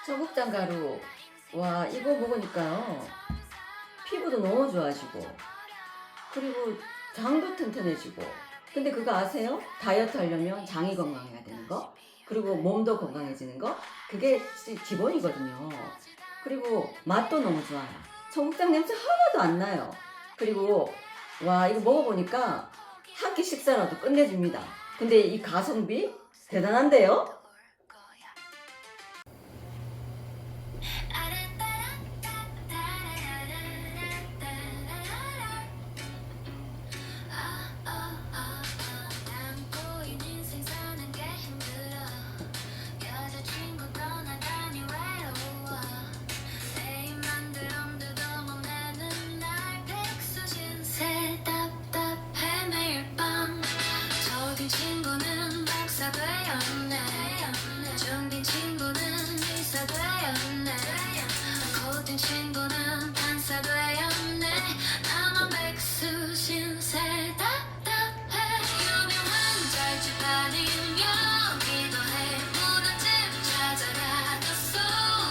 청국장 가루. 와, 이거 먹으니까요. 피부도 너무 좋아지고, 그리고 장도 튼튼해지고. 근데 그거 아세요? 다이어트 하려면 장이 건강해야 되는 거, 그리고 몸도 건강해지는 거, 그게 기본이거든요. 그리고 맛도 너무 좋아요. 청국장 냄새 하나도 안 나요. 그리고 와, 이거 먹어보니까 한 끼 식사라도 끝내줍니다. 근데 이 가성비 대단한데요? 친구는 박사 되었네. 중딩 친구는 의사 되었네. 고딩 친구는 판사 되었네. 나만 백수 신세 답답해. 유명한 잘집 아니면 기도해. 무덤집 찾아가뒀어.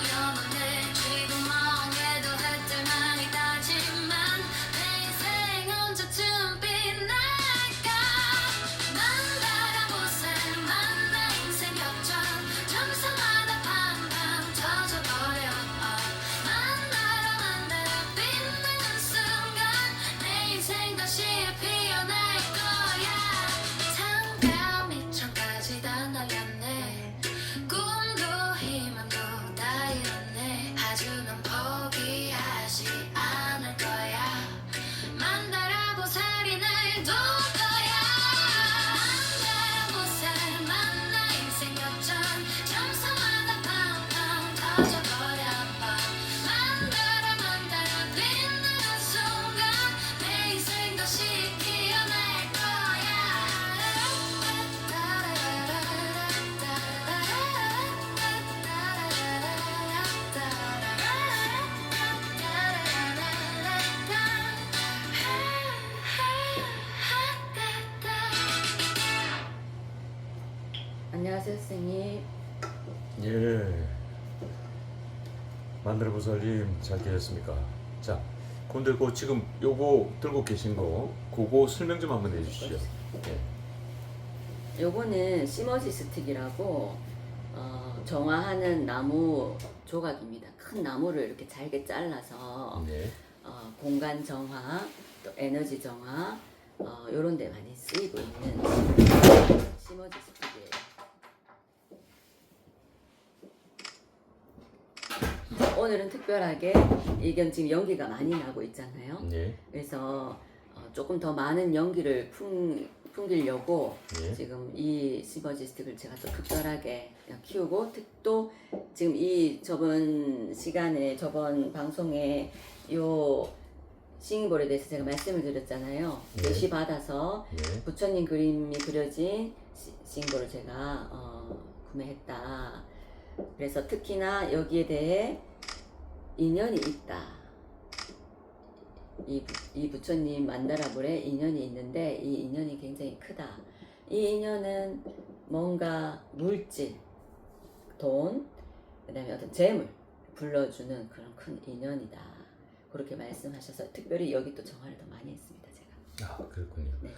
영원해 쥐고 멍해도 할 때만 있다지만 내 인생 언제쯤 빛날까. 만나라보세 만나 인생 역전 점수마다 팡팡 터져버려. 만나라 빛나는 순간 내 인생 다시 피어날 거야. 상가 미천까지 다 날렸네. 꿈도 희망도 다 잃었네. 하지만 포기하지 않을 거야. 만나라보살이 날 도울 거야. 만나라보살 만나 인생 역전 점수마다 팡팡 터져버려. 만나라 빛나는 순간 내 인생 다시 피어날 거야. 안녕하세요, 선생님. 예. 만들어보살님 잘 계셨습니까? 자, 근데 그 지금 요거 들고 계신 거 그거 설명 좀 한번 해주시죠. 예. 요거는 시머지 스틱이라고 정화하는 나무 조각입니다. 큰 나무를 이렇게 잘게 잘라서 네. 공간 정화, 또 에너지 정화 요런 데 많이 쓰이고 있는 시머지 스틱이에요. 오늘은 특별하게 이건 지금 연기가 많이 나고 있잖아요. 네. 그래서 조금 더 많은 연기를 풍기려고 예. 지금 이 시머지 스틱을 제가 또 특별하게 키우고, 또 지금 이 저번 시간에 저번 방송에 요 싱잉볼에 대해서 제가 말씀을 드렸잖아요. 네. 예시 받아서 예. 부처님 그림이 그려진 싱잉볼을 제가 구매했다. 그래서 특히나 여기에 대해 인연이 있다. 이 부처님 만다라볼에 인연이 있는데 이 인연이 굉장히 크다. 이 인연은 뭔가 물질, 돈, 그 다음에 어떤 재물 불러주는 그런 큰 인연이다. 그렇게 말씀하셔서 특별히 여기 또 정화를 더 많이 했습니다, 제가. 아, 그렇군요. 네.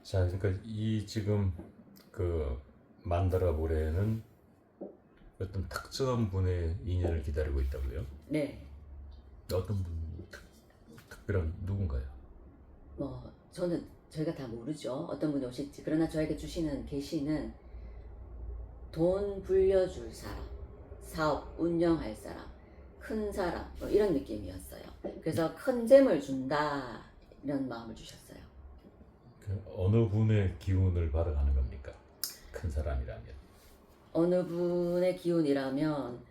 자, 그러니까 이 지금 그 만다라볼에는 어떤 특정한 분의 인연을 기다리고 있다고요? 네. 어떤 분 특별한 누군가요? 뭐 저희가 다 모르죠. 어떤 분이 오실지. 그러나 저에게 주시는 계시는 돈 불려줄 사람, 사업 운영할 사람, 큰 사람, 뭐 이런 느낌이었어요. 그래서 큰 재물 준다 이런 마음을 주셨어요. 그 어느 분의 기운을 받아가는 겁니까? 큰 사람이라면. 어느 분의 기운이라면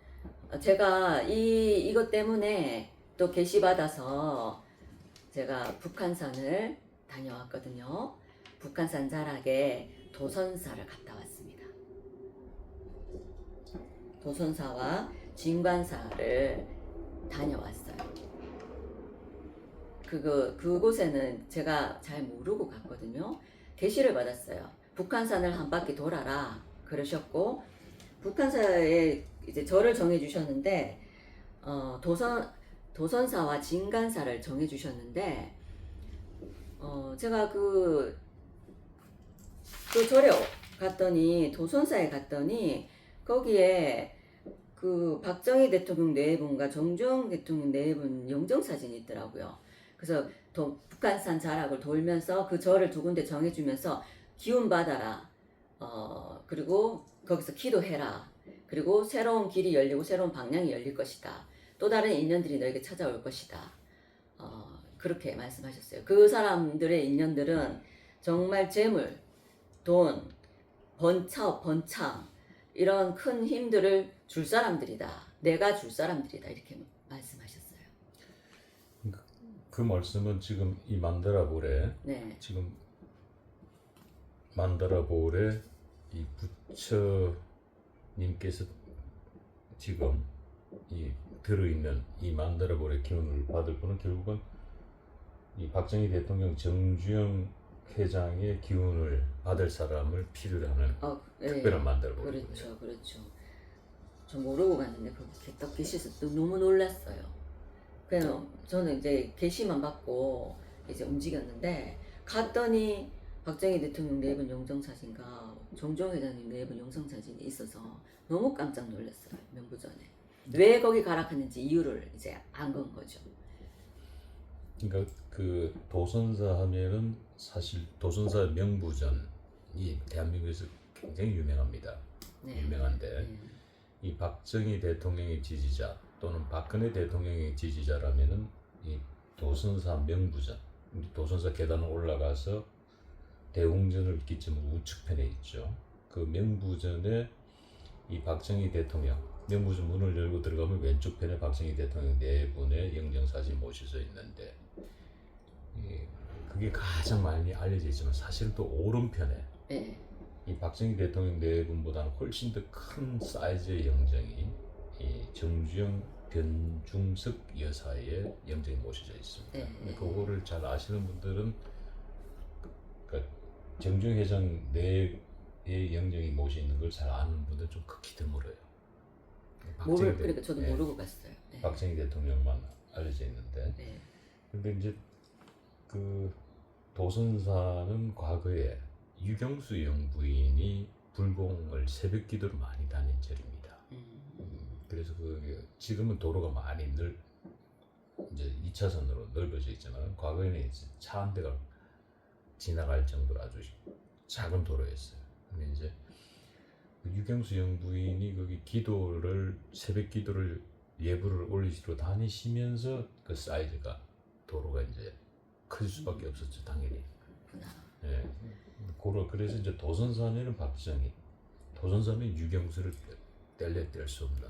제가 이것 때문에 또 계시 받아서 제가 북한산을 다녀왔거든요. 북한산 자락에 도선사를 갔다 왔습니다. 도선사와 진관사를 다녀왔어요. 그곳에는 제가 잘 모르고 갔거든요. 계시를 받았어요. 북한산을 한 바퀴 돌아라 그러셨고, 북한산에 이제 저를 정해주셨는데 도선사와 진간사를 정해주셨는데 제가 그 절에 갔더니 도선사에 갔더니 거기에 그 박정희 대통령 네 분과 정주영 대통령 네 분 영정사진이 있더라고요. 그래서 북한산 자락을 돌면서 그 절을 두 군데 정해주면서 기운 받아라. 그리고 거기서 기도해라. 그리고 새로운 길이 열리고 새로운 방향이 열릴 것이다. 또 다른 인연들이 너에게 찾아올 것이다. 그렇게 말씀하셨어요. 그 사람들의 인연들은 정말 재물, 돈, 번창 이런 큰 힘들을 줄 사람들이다. 내가 줄 사람들이다. 이렇게 말씀하셨어요. 그 말씀은 지금 이 만다라볼에 네. 지금 만다라볼에 이 부처님께서 지금 이 들어있는 이 만다라볼의 기운을 받을 분은 결국은 이 박정희 대통령 정주영 회장의 기운을 받을 사람을 필요로 하는 네. 특별한 만다라볼이고요. 그렇죠. 저 모르고 갔는데 그렇게 딱 계시서 또 너무 놀랐어요. 그래서 저는 이제 계시만 받고 이제 움직였는데 갔더니 박정희 대통령 네 분 영정사진과 정주영 회장님 네 분 영상사진이 있어서 너무 깜짝 놀랐어요. 명부전에. 왜 거기 가락하는지 이유를 이제 안 건 거죠. 그러니까 그 도선사 하면은 사실 도선사 명부전이 대한민국에서 굉장히 유명합니다. 네. 유명한데 이 박정희 대통령의 지지자 또는 박근혜 대통령의 지지자라면은 이 도선사 명부전, 도선사 계단을 올라가서 대웅전을 기점으로 우측편에 있죠. 그 명부전에 이 박정희 대통령 명부전 문을 열고 들어가면 왼쪽 편에 박정희 대통령 네 분의 영정사진 모셔져 있는데 그게 가장 많이 알려져 있지만 사실은 또 오른편에 네. 이 박정희 대통령 네 분보다는 훨씬 더 큰 사이즈의 영정이 이 정주영 변중석 여사의 영정이 모셔져 있습니다. 네. 그거를 잘 아시는 분들은 그러니까 정주영 회장 내의 영정이 모셔 있는 걸 잘 아는 분들 좀 극히 드물어요. 그러니까 저도 모르고 갔어요. 네. 박정희 대통령만 알려져 있는데, 네. 근데 이제 그 도선사는 과거에 유경수 영부인이 불공을 새벽 기도를 많이 다닌 절입니다. 그래서 그 지금은 도로가 많이 이제 2차선으로 넓어져 있지만 과거에는 이제 차 한 대가 지나갈 정도로 아주 작은 도로였어요. 근데 이제 그 유경수 영부인이 거기 새벽 기도를 예불을 올리시러 다니시면서 그 사이즈가 도로가 이제 클 수밖에 없었죠, 당연히. 예. 그래서 이제 도선사는 박정희, 도선사는 유경수를 뗄 수 없는.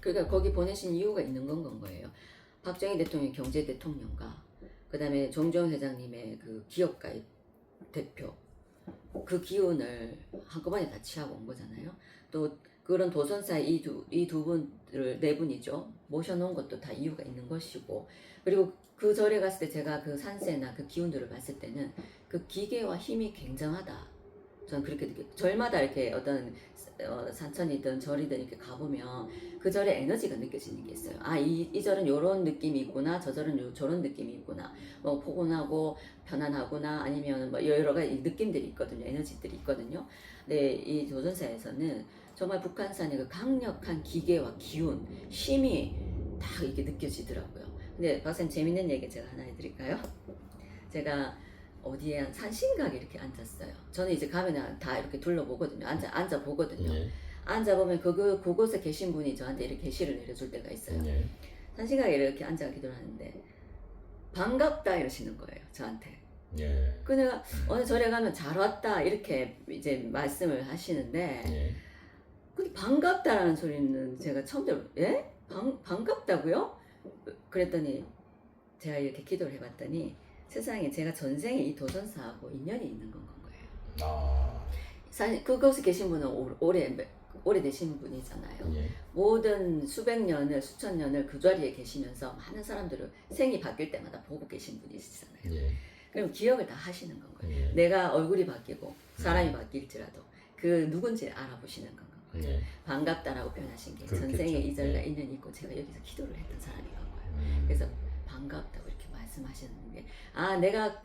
그러니까 거기 보내신 이유가 있는 건 거예요. 박정희 대통령 경제 대통령과 그다음에 정주영 회장님의 그 기업가의 대표 그 기운을 한꺼번에 다 취하고 온 거잖아요. 또 그런 도선사의 이 두 분을 네 분이죠. 모셔놓은 것도 다 이유가 있는 것이고 그리고 그 절에 갔을 때 제가 그 산세나 그 기운들을 봤을 때는 그 기계와 힘이 굉장하다. 저는 그렇게 느껴요. 절마다 이렇게 어떤 산천이든 절이든 이렇게 가보면 그 절의 에너지가 느껴지는 게 있어요. 이 절은 요런 느낌이 있구나. 저 절은 저런 느낌이 있구나. 뭐 포근하고 편안하구나. 아니면 뭐 여러 가지 느낌들이 있거든요. 에너지들이 있거든요. 근데 이 도전사에서는 정말 북한산의 그 강력한 기계와 기운, 힘이 다 이게 느껴지더라고요. 근데 박사님 재밌는 얘기 제가 하나 해드릴까요? 제가 어디에 산신각에 이렇게 앉았어요. 저는 이제 가면 다 이렇게 둘러보거든요. 앉아 보거든요. 예. 앉아보면 그곳에 계신 분이 저한테 이렇게 계시를 내려줄 때가 있어요. 예. 산신각에 이렇게 앉아 기도를 하는데 반갑다 이러시는 거예요. 저한테. 예. 그 내가 어느 절에 가면 잘 왔다 이렇게 이제 말씀을 하시는데 예. 근데 반갑다라는 소리는 제가 처음 들어요. 예? 반갑다고요? 그랬더니 제가 이렇게 기도를 해봤더니 세상에 제가 전생에 이 도전사하고 인연이 있는 건 거예요. 그곳에 계신 분은 오래되신 분이잖아요. 예. 모든 수백 년을 수천 년을 그 자리에 계시면서 많은 사람들을 생이 바뀔 때마다 보고 계신 분이시잖아요. 예. 그럼 기억을 다 하시는 건 거예요. 예. 내가 얼굴이 바뀌고 사람이 바뀔지라도 그 누군지 알아보시는 건 거예요. 예. 반갑다라고 표현하신 게 그렇겠죠. 전생에 이절과 예. 인연이 있고 제가 여기서 기도를 했던 사람인 거예요. 그래서 반갑다고 이렇게 말씀하시는 게 내가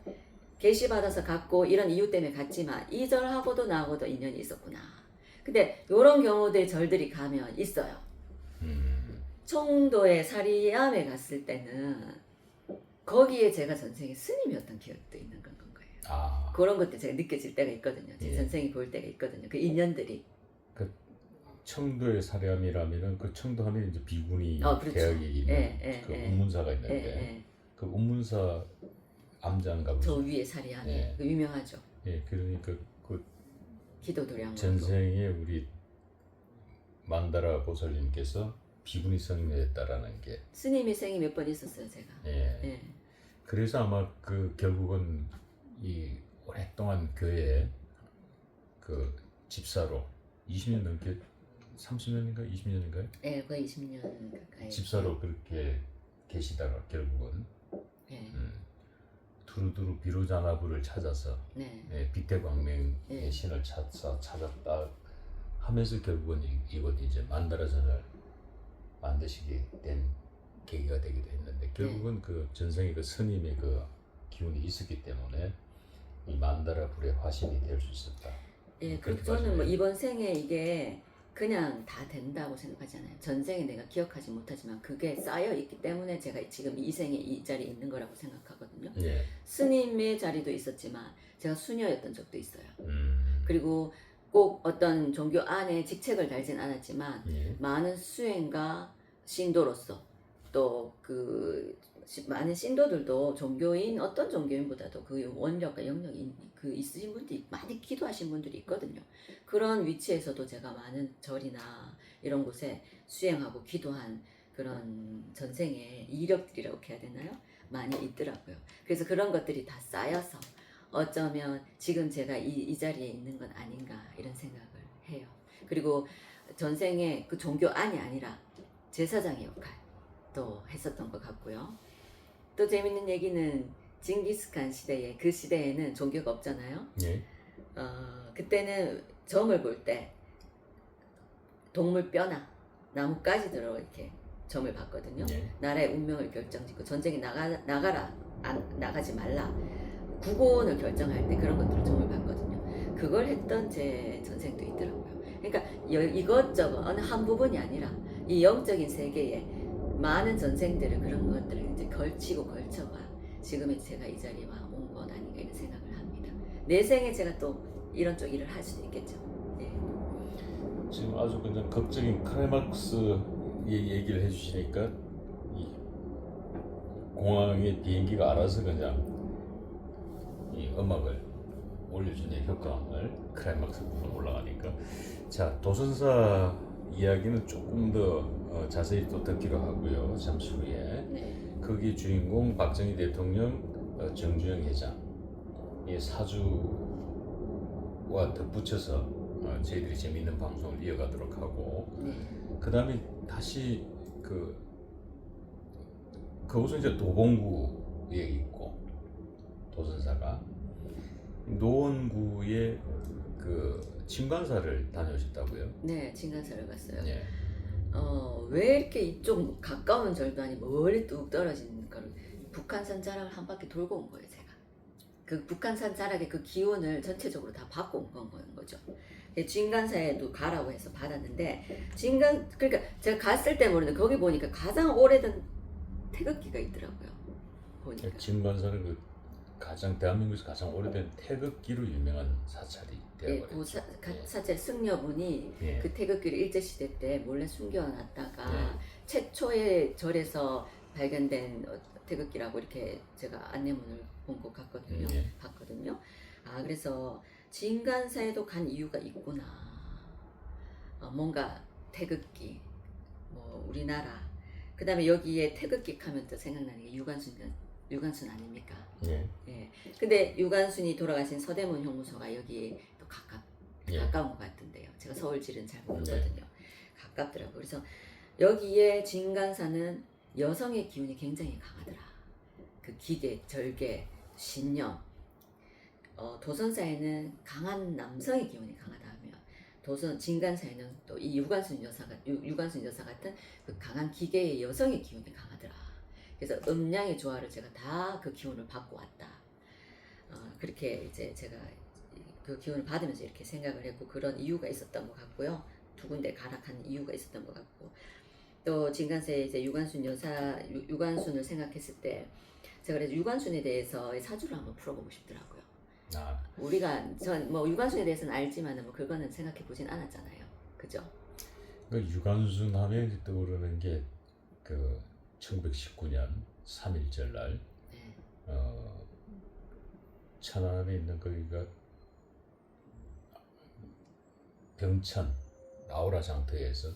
계시 받아서 갔고 이런 이유 때문에 갔지만 이 절하고도 나하고도 인연이 있었구나. 근데 이런 경우들 절들이 가면 있어요. 청도의 사리암에 갔을 때는 거기에 제가 전생에 스님이었던 기억도 있는 건 거예요. 그런 것들 제가 느껴질 때가 있거든요. 제 예. 전생이 보일 때가 있거든요. 그 인연들이. 청도의 사례함이라면은 그 청도 하면 이제 비구니 그렇죠. 대학이 있는 예, 그 예. 운문사가 있는데 그 운문사 암장가 저 위에 사리암이 예. 그 유명하죠. 예, 그러니까 그 기도도량. 전생에 우리 만다라 보살님께서 비구니 성인이었다라는 게 스님이 생이 몇 번 있었어요, 제가. 예. 예. 그래서 아마 그 결국은 이 오랫동안 교회에 그 집사로 20년 넘게 30년인가 20년인가요? 예, 거의 20년 가까이. 집사로 그렇게 계시다가 결국은 예. 두루두루 비루자나부를 찾아서 네. 비태광명의 예. 신을 찾았다 하면서 결국은 이곳 이제 만다라전을 만드시게 된 계기가 되기도 했는데 결국은 그 전생에 그 스님의 그 기운이 있었기 때문에 이 만다라 불의 화신이 될 수 있었다. 예, 그렇게 저는 뭐 봐주네요. 이번 생에 이게 그냥 다 된다고 생각하잖아요. 전생에 내가 기억하지 못하지만 그게 쌓여 있기 때문에 제가 지금 이 생에 이 자리에 있는 거라고 생각하거든요. 예. 스님의 자리도 있었지만 제가 수녀였던 적도 있어요. 음. 그리고 꼭 어떤 종교 안에 직책을 달진 않았지만 예. 많은 수행가 신도로서 또 그 많은 신도들도 종교인 어떤 종교인보다도 그 원력과 영역이 그 있으신 분들이 많이 기도하신 분들이 있거든요. 그런 위치에서도 제가 많은 절이나 이런 곳에 수행하고 기도한 그런 전생의 이력들이라고 해야 되나요? 많이 있더라고요. 그래서 그런 것들이 다 쌓여서 어쩌면 지금 제가 이 자리에 있는 건 아닌가 이런 생각을 해요. 그리고 전생에 그 종교 안이 아니라 제사장의 역할도 했었던 것 같고요. 또 재밌는 얘기는 징기스칸 시대에 그 시대에는 종교가 없잖아요. 예. 그때는 점을 볼 때 동물 뼈나 나뭇가지들로 이렇게 점을 봤거든요. 예. 나라의 운명을 결정짓고 전쟁에 나가라 나가지 말라 구원을 결정할 때 그런 것들을 점을 봤거든요. 그걸 했던 제 전생도 있더라고요. 그러니까 이것저것 어느 한 부분이 아니라 이 영적인 세계에 많은 전생들을 그런 것들을 이제 걸치고 걸쳐봐 지금의 제가 이 자리에 온 건 아닌가 이런 생각을 합니다. 내 생에 제가 또 이런 쪽 일을 할 수도 있겠죠. 네. 지금 아주 그냥 극적인 크라이막스 얘기를 해주시니까 이 공항의 비행기가 알아서 그냥 이 음악을 올려주네 효과음을 크라이막스 부분 올라가니까 자 도선사 이야기는 조금 더 자세히 또 듣기로 하고요 잠시 후에 네. 거기 주인공 박정희 대통령 정주영 회장 이 사주와 덧붙여서 저희들이 재미있는 방송을 이어가도록 하고 네. 그 다음에 다시 그곳은 이제 도봉구에 있고 도선사가 노원구에 그 진관사를 다녀오셨다고요? 네, 진간사를 갔어요. 예. 왜 이렇게 이쪽 가까운 절도 아니고 멀리 뚝 떨어진 걸 북한산 자락을 한 바퀴 돌고 온 거예요, 제가. 그 북한산 자락의 그 기운을 전체적으로 다 받고 온 거죠. 진간사에도 가라고 해서 받았는데 그러니까 제가 갔을 때 모르는데 거기 보니까 가장 오래된 태극기가 있더라고요. 보니까. 진관사는 그 대한민국에서 가장 오래된 태극기로 유명한 사찰이 예, 그 되어버렸죠. 사찰 승려분이 예. 그 태극기를 일제시대 때 몰래 숨겨놨다가 예. 최초의 절에서 발견된 태극기라고 이렇게 제가 안내문을 본 것 같거든요. 예. 봤거든요. 그래서 진간사에도 간 이유가 있구나. 뭔가 태극기, 뭐 우리나라. 그 다음에 여기에 태극기 하면 또 생각나는 게 유관순 아닙니까? 예. 예. 근데 유관순이 돌아가신 서대문 형무소가 여기에 또 예. 가까운 것 같은데요. 제가 서울지는 잘 모르거든요. 가깝더라고요. 그래서 여기에 진간사는 여성의 기운이 굉장히 강하더라. 그 기계, 절개, 신념. 도선사에는 강한 남성의 기운이 강하다 하면 도선 진간사에는 또 이 유관순 여사 같은 그 강한 기계의 여성의 기운이 강하더라. 그래서 음양의 조화를 제가 다 그 기운을 받고 왔다. 그렇게 이제 제가 그 기운을 받으면서 이렇게 생각을 했고 그런 이유가 있었던 것 같고요. 두 군데 가락한 이유가 있었던 것 같고 또 진간사의 이제 유관순을 생각했을 때 제가 그래서 유관순에 대해서 사주를 한번 풀어보고 싶더라고요. 우리가 전 뭐 유관순에 대해서는 알지만은 뭐 그거는 생각해 보진 않았잖아요. 그죠? 그 유관순 하면 떠오르는 게 그 1919년 3.1절 날 네. 천안에 있는 거기가 병천 나우라 장터에서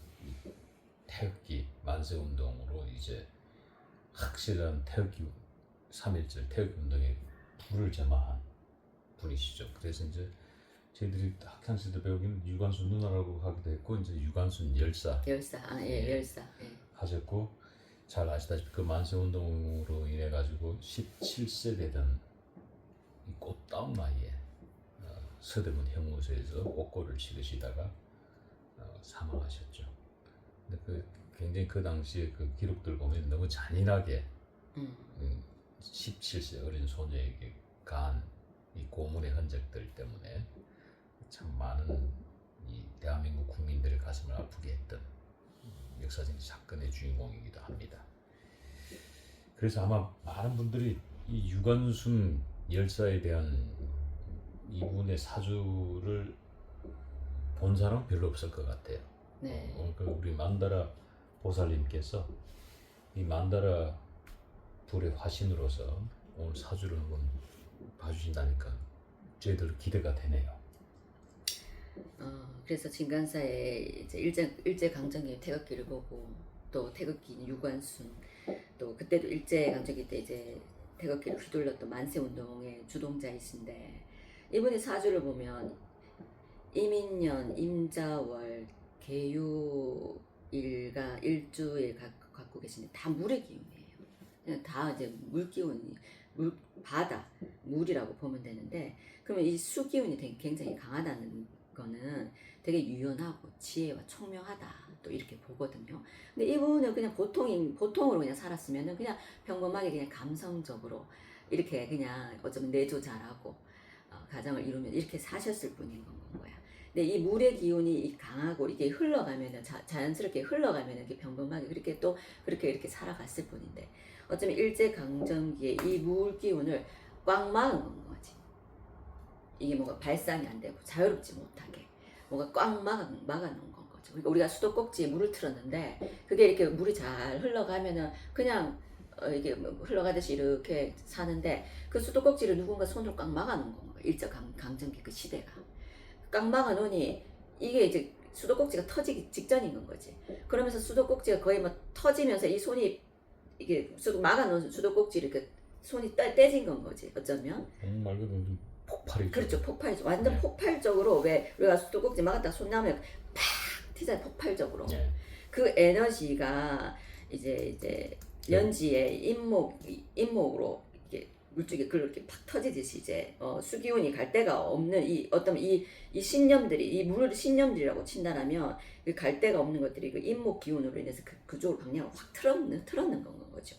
태극기 만세 운동으로 이제 확실한 태극기 3.1절 태극기 운동에 불을 점화한 분이시죠. 그래서 이제 저희들이 학창 시절 배우기는 유관순 누나라고 하기도 했고 이제 유관순 열사 열사. 예. 하셨고 잘 아시다시피 그 만세 운동으로 인해 가지고 17세 되던 이 꽃다운 나이에 서대문 형무소에서 옥고를 치르시다가 사망하셨죠. 근데 그 굉장히 그 당시에 그 기록들 보면 너무 잔인하게 17세 어린 소녀에게 가한 이 고문의 흔적들 때문에 참 많은 이 대한민국 국민들의 가슴을 아프게 했던 역사적인 사건의 주인공이기도 합니다. 그래서 아마 많은 분들이 이 유관순 열사에 대한 이분의 사주를 본 사람은 별로 없을 것 같아요. 네. 그 우리 만다라 보살님께서 이 만다라 불의 화신으로서 오늘 사주를 한번 봐주신다니까 저희들 기대가 되네요. 그래서 진간사의 이제 일제 강점기 태극기를 보고 또 태극기인 유관순 또 그때도 일제 강점기 때 이제 태극기를 휘둘렀던 만세 운동의 주동자이신데 이분의 사주를 보면 임인년, 임자월, 개유일과 일주일 갖고 계신데 다 물의 기운이에요. 그냥 다 이제 물 기운이 바다, 물이라고 보면 되는데 그러면 이 수 기운이 굉장히 강하다는 거는 되게 유연하고 지혜와 총명하다 또 이렇게 보거든요. 근데 이분은 그냥 보통으로 그냥 살았으면은 그냥 평범하게 그냥 감성적으로 이렇게 그냥 어쩌면 내조 잘하고 가정을 이루면 이렇게 사셨을 분인 건 거야. 근데 이 물의 기운이 강하고 이게 흘러가면은 자연스럽게 흘러가면은 이렇게 평범하게 그렇게 또 그렇게 이렇게 살아갔을 뿐인데 어쩌면 일제 강점기에 이 물 기운을 꽉 막은 건 거지. 이게 뭐가 발산이 안 되고 자유롭지 못하게 뭐가 꽉 막아놓은 건 거죠. 그러니까 우리가 수도꼭지에 물을 틀었는데 그게 이렇게 물이 잘 흘러가면은 그냥 이게 흘러가듯이 이렇게 사는데 그 수도꼭지를 누군가 손으로 꽉 막아놓은 건 거예요. 일제 강점기 그 시대가 꽉 막아놓으니 이게 이제 수도꼭지가 터지기 직전인 건 거지. 그러면서 수도꼭지가 거의 뭐 터지면서 이 손이 이게 막아놓은 수도꼭지를 이렇게 손이 떼진 건 거지. 어쩌면 말 그대로 폭발이죠. 그렇죠. 폭발이죠. 완전 네. 폭발적으로 왜 우리가 수도꼭지 막았다가 손 나면 팍 튀잖아요. 폭발적으로. 네. 그 에너지가 이제 연지의 인목으로 이렇게 물줄기 그렇게 팍 터지듯이 이제 수기운이 갈 데가 없는 이 어떤 이 신념들이 이 물 신념들이라고 친다라면 그 갈 데가 없는 것들이 그 인목 기운으로 인해서 그쪽으로 방향을 확 틀었는 건 거죠.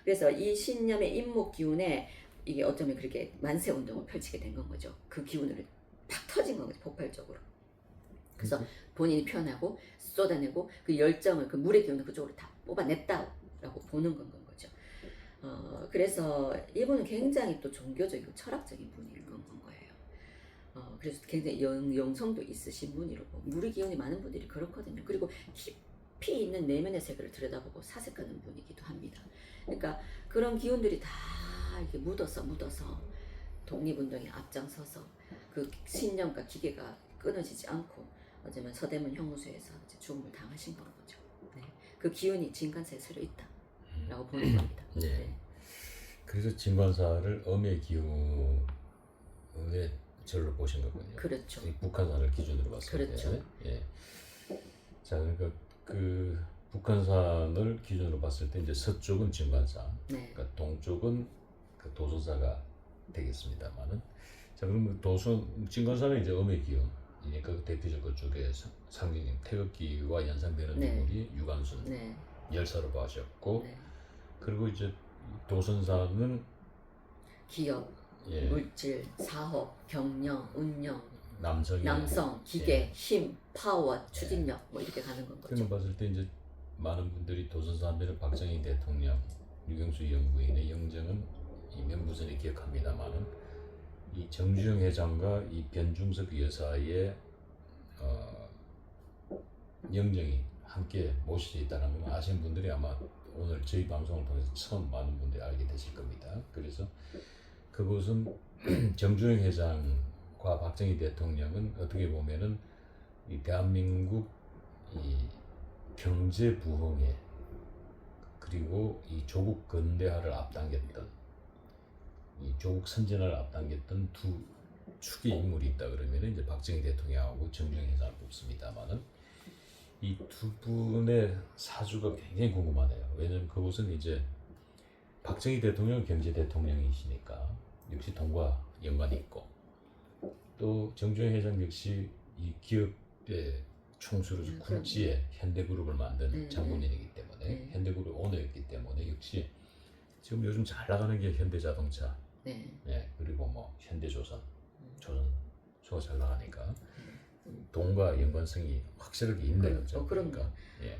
그래서 이 신념의 인목 기운에 이게 어쩌면 그렇게 만세 운동을 펼치게 된 건 거죠. 그 기운을 팍 터진 건 거죠. 폭발적으로. 그래서 본인이 표현하고 쏟아내고 그 열정을 그 물의 기운을 그쪽으로 다 뽑아냈다라고 보는 건 거죠. 그래서 이분은 굉장히 또 종교적이고 철학적인 분일 건 거예요. 그래서 굉장히 영성도 있으신 분이라고 물의 기운이 많은 분들이 그렇거든요. 그리고 깊이 있는 내면의 세계를 들여다보고 사색하는 분이기도 합니다. 그러니까 그런 기운들이 다 이렇게 묻어서 독립운동에 앞장서서 그 신념과 기계가 끊어지지 않고 어쩌면 서대문 형무소에서 이제 죽음을 당하신 건 거죠. 네. 그 기운이 진간사에 서려 있다라고 보는 겁니다. 네. 네. 그래서 진관사를 음의 기운의 절로 보신 거군요. 그렇죠. 이 북한산을 기준으로 봤을 때. 그렇죠. 예. 자, 그러니까 그 북한산을 기준으로 봤을 때 이제 서쪽은 진관사, 네. 그러니까 동쪽은 그 도소사가 되겠습니다만은, 자 그러면 진관사는 이제 음의 기운, 그 대표적 그쪽에 상징 태극기와 연상되는 네. 인물이 유관순 네. 열사로 봐졌고 네. 그리고 이제 도선사는 기업, 예, 물질, 사업, 경영, 운영, 남성의 남성, 기계, 예. 힘, 파워, 추진력 뭐 이렇게 가는 건 거죠. 그런 거 봤을 때 이제 많은 분들이 도선사 하면 박정희 대통령, 유경수 영부인의 영정은 이 명부선에 기억합니다만은 이 정주영 회장과 이 변중석 여사의 영정이 함께 모셔져 있다는 걸 아시는 분들이 아마 오늘 저희 방송을 통해서 처음 많은 분들이 알게 되실 겁니다. 그래서 그곳은 정주영 회장과 박정희 대통령은 어떻게 보면은 이 대한민국 이 경제 부흥에 그리고 이 조국 근대화를 앞당겼던 이 조국 선진화를 앞당겼던 두 축의 인물이 있다 그러면 이제 박정희 대통령하고 정주영 회장을 뽑습니다만은 이 두 분의 사주가 굉장히 궁금하네요. 왜냐면 그곳은 이제 박정희 대통령은 경제 대통령이시니까 역시 돈과 연관이 있고 또 정주영 회장 역시 이 기업의 총수로 굴지의 현대그룹을 만든 네, 장본인이기 때문에 네. 현대그룹 오너였기 때문에 역시 지금 요즘 잘 나가는 게 현대자동차, 네. 예, 그리고 뭐 현대조선, 조선소가 잘 나가니까 돈과 연관성이 확실하게 있네요. 그럼요. 예.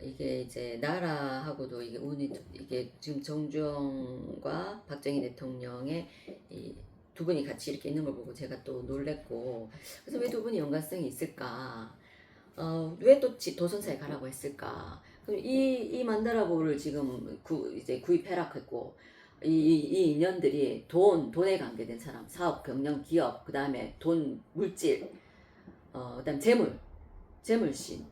이게 이제 나라하고도 이게 운이 이게 지금 정주영과 박정희 대통령의 이 두 분이 같이 이렇게 있는 걸 보고 제가 또 놀랬고 그래서 왜 두 분이 연관성이 있을까? 왜 또 도선사에 가라고 했을까? 그럼 이 만다라보를 지금 이제 구입해라했고 이 인연들이 돈에 관계된 사람, 사업, 경영, 기업, 그 다음에 돈, 물질, 그다음 재물신.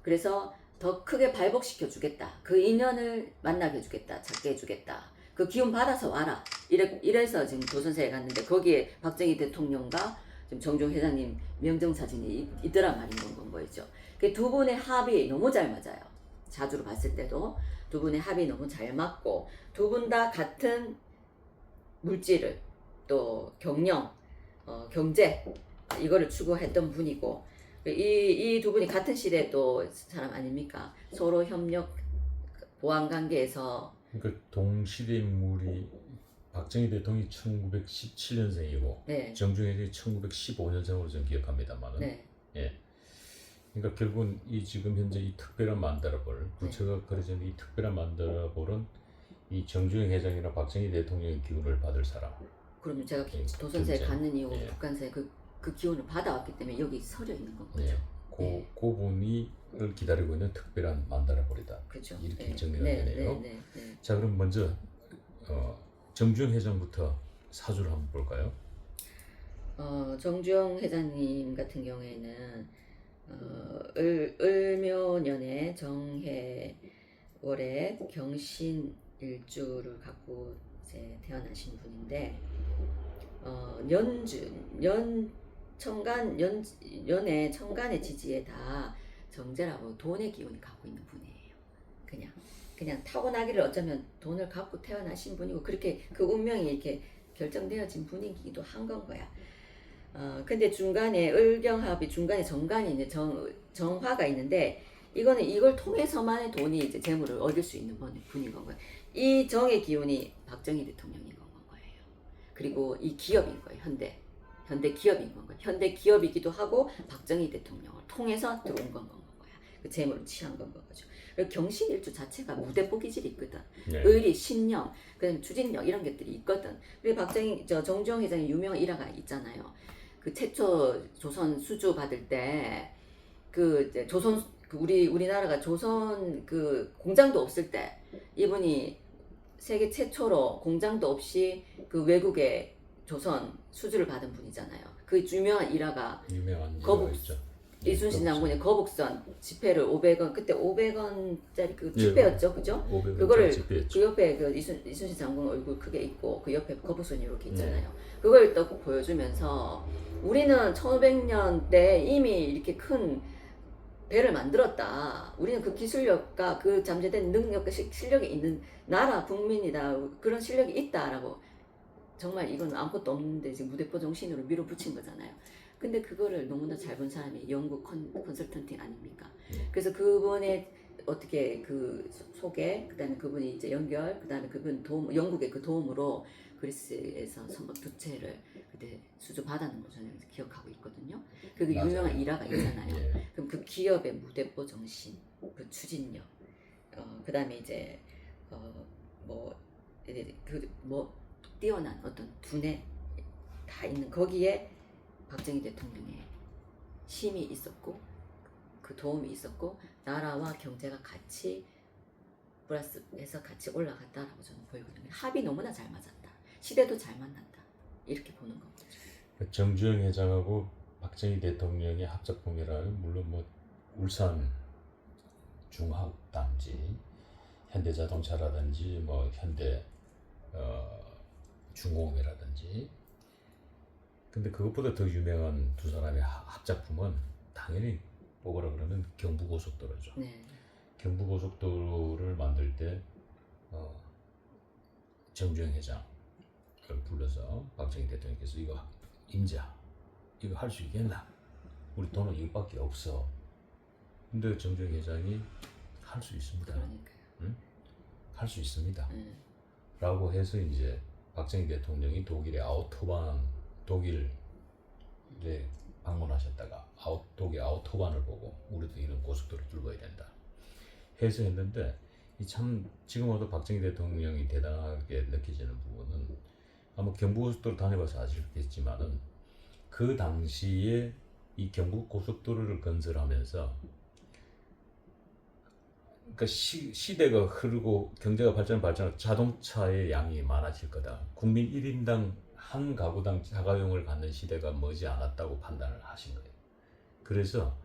그래서 더 크게 발복시켜 주겠다. 그 인연을 만나게 해주겠다. 찾게 해주겠다. 그 기운 받아서 와라. 이래서 지금 도선사에 갔는데 거기에 박정희 대통령과 지금 정종 회장님 명정사진이 있더란 말인 건 거죠. 그 두 분의 합이 너무 잘 맞아요. 자주로 봤을 때도 두 분의 합이 너무 잘 맞고 두 분 다 같은 물질을 또 경영, 경제 이거를 추구했던 분이고 이 두 분이 같은 시대에 또 사람 아닙니까? 서로 협력 보완 관계에서 그러니까 동시대 인물이 박정희 대통령이 1917년생이고 네. 정주영이 1915년생으로 저는 기억합니다만은 네. 예. 그러니까 결국은 이 지금 현재 이 특별한 만다라볼 부처가 그려진 이 특별한 만다라볼은 이 정주영 회장이나 박정희 대통령의 기운을 받을 사람. 그러면 제가 예, 도선사에 경제. 갔는 이유 예. 북한사에 그 기운을 받아왔기 때문에 여기 서려 있는 거죠. 예. 네. 그분이 기다리고 있는 특별한 만다라볼이다. 그렇죠. 이렇게 네. 정리가 네. 되네요. 네. 네. 자, 그럼 먼저 정주영 회장부터 사주를 한번 볼까요? 정주영 회장님 같은 경우에는 을묘년에 정해월에 경신 일주를 갖고 이제 태어나신 분인데 연의 천간의 지지에 다 정제라고 돈의 기운이 갖고 있는 분이에요. 그냥 타고나기를 어쩌면 돈을 갖고 태어나신 분이고 그렇게 그 운명이 이렇게 결정되어진 분이기도 한 건 거야. 근데 중간에 을경합이 중간에 정관이 있는 정화가 있는데 이거는 이걸 통해서만의 돈이 이제 재물을 얻을 수 있는 분인 건 거예요. 이 정의 기운이 박정희 대통령인 건 거예요. 그리고 이 기업인 거예요. 현대 기업인 건 거예요. 현대 기업이기도 하고 박정희 대통령을 통해서 들어온 건 거야. 그 재물을 취한 건 거죠. 그리고 경신일주 자체가 무대포 기질이 있거든. 네. 의리, 신령, 그다음 추진력 이런 것들이 있거든. 그리고 정주영 회장의 유명한 일화가 있잖아요. 그 최초 조선 수주 받을 때 우리나라가 조선 그 공장도 없을 때 이분이 세계 최초로 공장도 없이 그 외국에 조선 수주를 받은 분이잖아요. 그 유명한 일화가 유명한 거북- 있죠. 이순신 장군의 거북선 지폐를 500원 그때 500원짜리 그 예, 지폐였죠, 그죠? 500원 그거를 집회였죠. 그 옆에 그 이순신 장군 얼굴 크게 있고 그 옆에 거북선이 이렇게 있잖아요. 그걸 또 보여주면서 우리는 1500년대 이미 이렇게 큰 배를 만들었다. 우리는 그 기술력과 그 잠재된 능력과 실력이 있는 나라 국민이다. 그런 실력이 있다라고 정말 이건 아무것도 없는데 지금 무대포 정신으로 밀어붙인 거잖아요. 근데 그거를 너무나 잘 본 사람이 영국 컨설턴팅 아닙니까? 네. 그래서 그분의 어떻게 그 소개, 그다음에 그분이 이제 연결, 그다음에 그분 도움, 영국의 그 도움으로 그리스에서 선거 두 채를 그때 수주 받았는 거 저는 기억하고 있거든요. 그 맞아요. 유명한 일화가 있잖아요. 예. 그럼 그 기업의 무대포 정신, 그 추진력, 그다음에 이제 뭐 뛰어난 어떤 두뇌 다 있는 거기에 박정희 대통령의 힘이 있었고 그 도움이 있었고 나라와 경제가 같이 플러스해서 같이 올라갔다라고 저는 보이거든요. 합이 너무나 잘 맞았다. 시대도 잘 만났다. 이렇게 보는 거죠. 정주영 회장하고 박정희 대통령의 합작품이라면 물론 뭐 울산 중화단지, 현대자동차라든지 뭐 현대 중공업이라든지. 근데 그것보다 더 유명한 두 사람의 합작품은 당연히 뭐라 그러면 경부고속도로죠. 네. 경부고속도로를 만들 때 정주영 회장을 불러서 박정희 대통령께서 이거 임자 이거 할 수 있겠나? 우리 돈은 이것밖에 없어. 근데 정주영 회장이 할 수 있습니다. 그러니까요. 할 수 있습니다. 라고 해서 이제 박정희 대통령이 독일에 방문하셨다가 독일 아우토반을 보고 우리도 이런 고속도로 뚫어야 된다 해서 했는데 참 지금 와도 박정희 대통령이 대단하게 느껴지는 부분은 아마 경부고속도로 다녀봐서 아시겠지만은 그 당시에 이 경부고속도로를 건설하면서 그러니까 시대가 흐르고 경제가 발전하고 자동차의 양이 많아질 거다. 국민 1인당 한 가구당 자가용을 갖는 시대가 머지 않았다고 판단을 하신 거예요. 그래서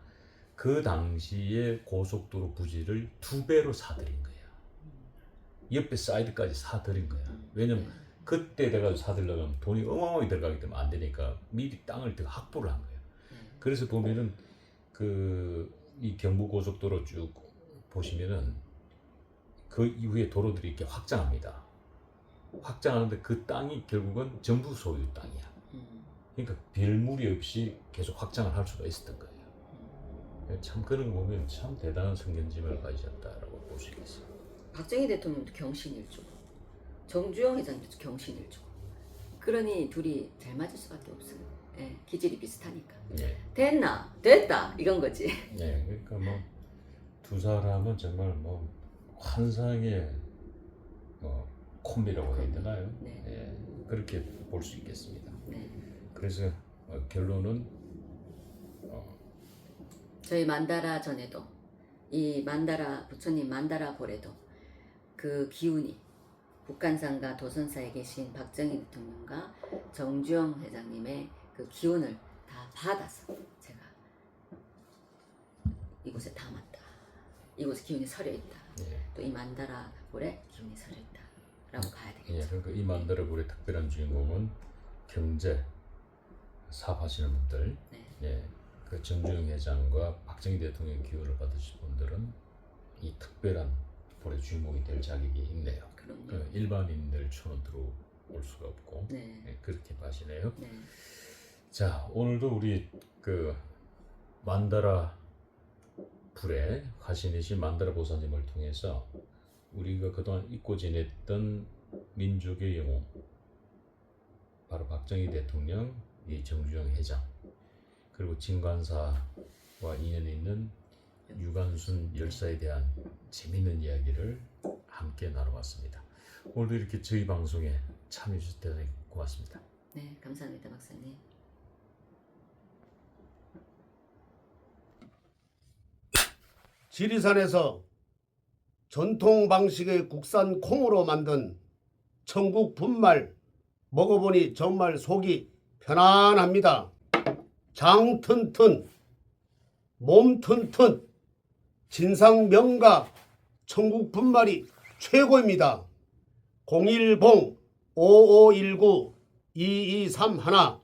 그 당시에 고속도로 부지를 2배로 사들인 거예요. 옆에 사이드까지 사들인 거야. 왜냐면 그때 내가 사들려면 돈이 어마어마하게 들어가기 때문에 안 되니까 미리 땅을 더 확보를 한 거예요. 그래서 보면은 이 경부고속도로 쭉 보시면은 그 이후에 도로들이 이렇게 확장합니다. 확장하는데 그 땅이 결국은 정부 소유 땅이야. 그러니까 별 무리 없이 계속 확장을 할 수가 있었던 거예요. 참 그런 거 보면 참 대단한 성견짐을 가지셨다라고 볼 수 있겠어요. 박정희 대통령도 경신일주고 정주영 회장도 경신일주고 그러니 둘이 잘 맞을 수밖에 없어요. 예, 기질이 비슷하니까. 예. 됐다 이건 거지. 예, 그러니까 뭐 두 사람은 정말 뭐 환상의 콤비라고 해야 되나요? 네. 예, 그렇게 볼 수 있겠습니다. 네. 그래서 결론은 저희 만다라 전에도 이 만다라 부처님 만다라 볼에도 그 기운이 북한산과 도선사에 계신 박정희 대통령과 정주영 회장님의 그 기운을 다 받아서 제가 이곳에 담았다. 이곳에 기운이 서려 있다. 예. 또 이 만다라 볼에 기운이 서려 있다라고 봐야 되겠죠. 예, 그러니까 이 만다라볼의 특별한 주인공은 경제 사업하시는 분들, 네. 예, 그 정주영 회장과 박정희 대통령 기운을 받으신 분들은 이 특별한 볼의 주인공이 될 자격이 있네요. 그럼요. 일반인들 초는 들어올 수가 없고 네. 예, 그렇게 봐시네요. 네. 자, 오늘도 우리 그 만다라 불의 화신이신 만다라 보사님을 통해서 우리가 그동안 잊고 지냈던 민족의 영웅, 바로 박정희 대통령, 이 정주영 회장, 그리고 진관사와 인연이 있는 유관순 열사에 대한 재밌는 이야기를 함께 나눠봤습니다. 오늘도 이렇게 저희 방송에 참여해 주셔서 대단히 고맙습니다. 네, 감사합니다, 박사님. 지리산에서 전통 방식의 국산 콩으로 만든 천국 분말 먹어보니 정말 속이 편안합니다. 장 튼튼, 몸 튼튼, 진상 명가 천국 분말이 최고입니다. 010-5519-2231